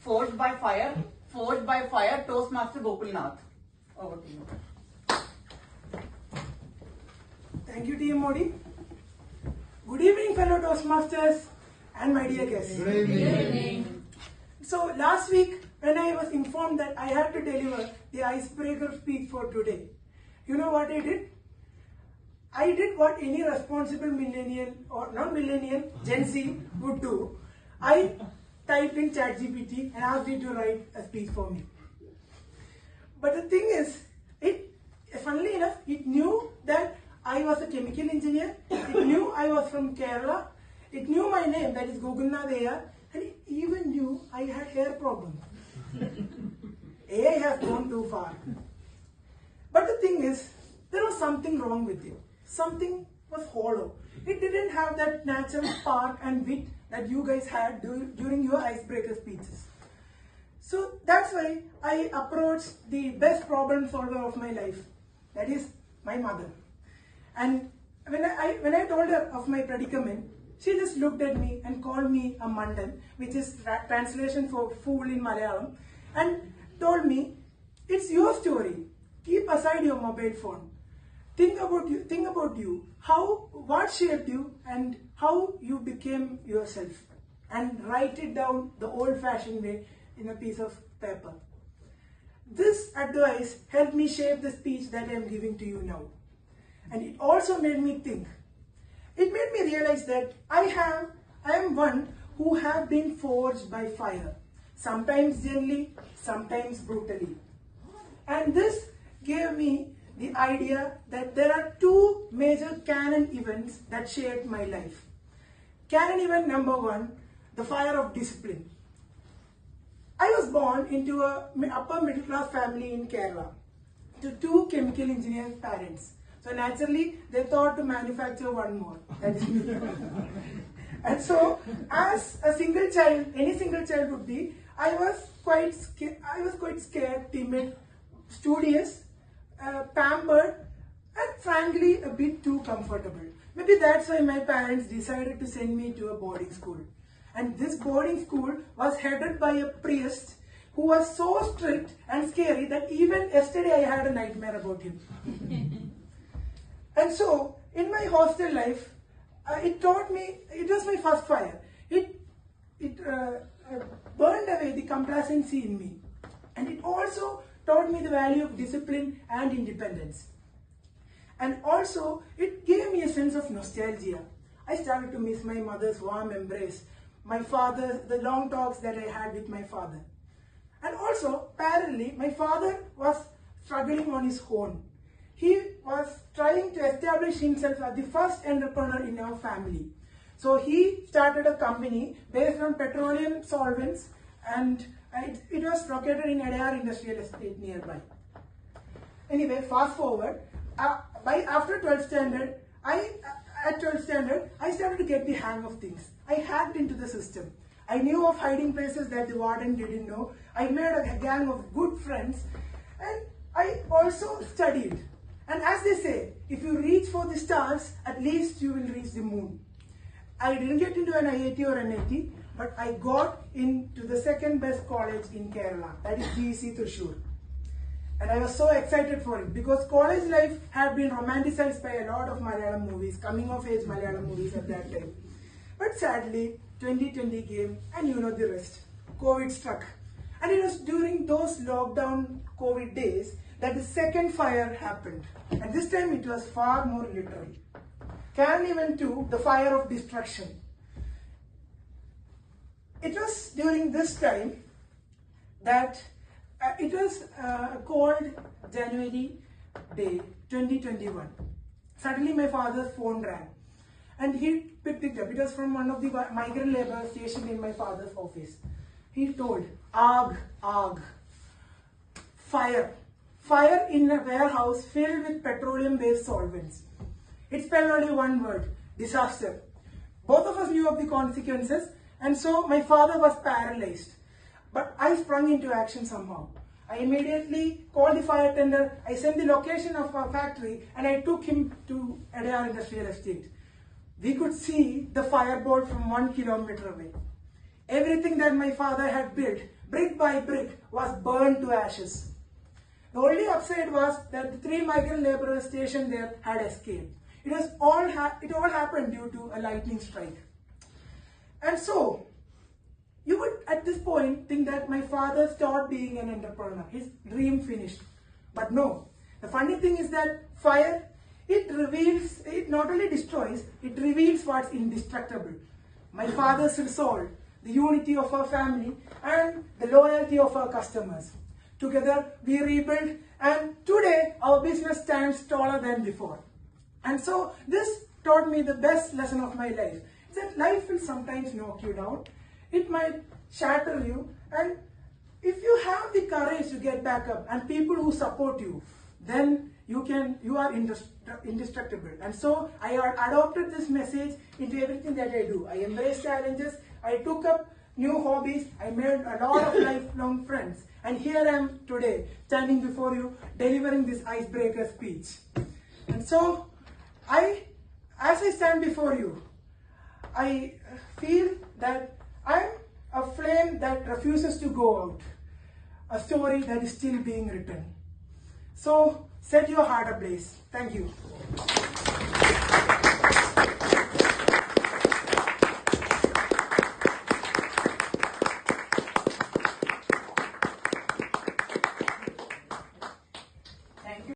Forged by fire, Toastmaster Gokul. Over to you. Thank you, TMND. Good evening, fellow Toastmasters and my dear guests. Good evening. So last week, when I was informed that I had to deliver the icebreaker speech for today, you know what I did? I did what any responsible millennial or non-millennial Gen Z would do. I typed in ChatGPT and asked it to write a speech for me. But the thing is, funnily enough, it knew that I was a chemical engineer, it knew I was from Kerala, it knew my name, that is Gokul, and it even knew I had hair problems. AI has gone too far. But the thing is, there was something wrong with it. Something was hollow. It didn't have that natural spark and wit that you guys had during your icebreaker speeches. So that's why I approached the best problem solver of my life, that is my mother. And when I told her of my predicament, she just looked at me and called me a mandan, which is translation for fool in Malayalam, and told me, it's your story. Keep aside your mobile phone. Think about you, what shaped you and how you became yourself, and write it down the old-fashioned way in a piece of paper. This advice helped me shape the speech that I am giving to you now. And it also made me think. It made me realize that I am one who have been forged by fire, sometimes gently, sometimes brutally. And this gave me the idea that there are two major canon events that shaped my life. Canon event number one, the fire of discipline. I was born into an upper middle class family in Kerala to two chemical engineer parents. So naturally, they thought to manufacture one more. That is me. And so, as a single child, any single child would be, I was quite scared, timid, studious, pampered, and frankly a bit too comfortable. Maybe that's why my parents decided to send me to a boarding school. And this boarding school was headed by a priest who was so strict and scary that even yesterday I had a nightmare about him. And so, in my hostel life, it taught me, it was my first fire. It burned away the complacency in me. And it also taught me the value of discipline and independence. And also, it gave me a sense of nostalgia. I started to miss my mother's warm embrace, my father, the long talks that I had with my father. And also, parallelly, my father was struggling on his own. He was trying to establish himself as the first entrepreneur in our family. So he started a company based on petroleum solvents, and it was located in Adayar Industrial Estate nearby. Anyway, fast forward, after 12th standard, at 12th standard, I started to get the hang of things. I hacked into the system. I knew of hiding places that the warden didn't know. I made a gang of good friends, and I also studied. And as they say, if you reach for the stars, at least you will reach the moon. I didn't get into an IIT or NIT, but I got into the second best college in Kerala, that is GEC Thrissur. And I was so excited for it because college life had been romanticized by a lot of Malayalam movies, coming of age Malayalam movies at that time. But sadly, 2020 came and you know the rest. COVID struck. And it was during those lockdown COVID days that the second fire happened. And this time it was far more literal. Canon event 2, the fire of destruction. It was during this time that it was cold January day 2021. Suddenly my father's phone rang and he picked it up. It was from one of the migrant laborers stationed in my father's office. He told, "Aag, aag, fire. Fire in a warehouse filled with petroleum-based solvents." It spelled only one word, disaster. Both of us knew of the consequences, and so my father was paralyzed. But I sprung into action somehow. I immediately called the fire tender, I sent the location of our factory, and I took him to Adayar Industrial Estate. We could see the firebolt from 1 kilometer away. Everything that my father had built, brick by brick, was burned to ashes. The only upside was that the 3 migrant laborers stationed there had escaped. It all happened due to a lightning strike. And so, you would at this point think that my father stopped being an entrepreneur. His dream finished. But no. The funny thing is that fire, it not only destroys, it reveals what's indestructible. My father's resolve, the unity of our family, and the loyalty of our customers. Together, we rebuilt, and today, our business stands taller than before. And so, this taught me the best lesson of my life. It's that life will sometimes knock you down. It might shatter you, and if you have the courage to get back up and people who support you, then you are indestructible. And so I adopted this message into everything that I do. I embrace challenges. I took up new hobbies. I made a lot of lifelong friends. And here I am today, standing before you, delivering this icebreaker speech. And so, as I stand before you, I feel that I'm a flame that refuses to go out. A story that is still being written. So, set your heart ablaze. Thank you.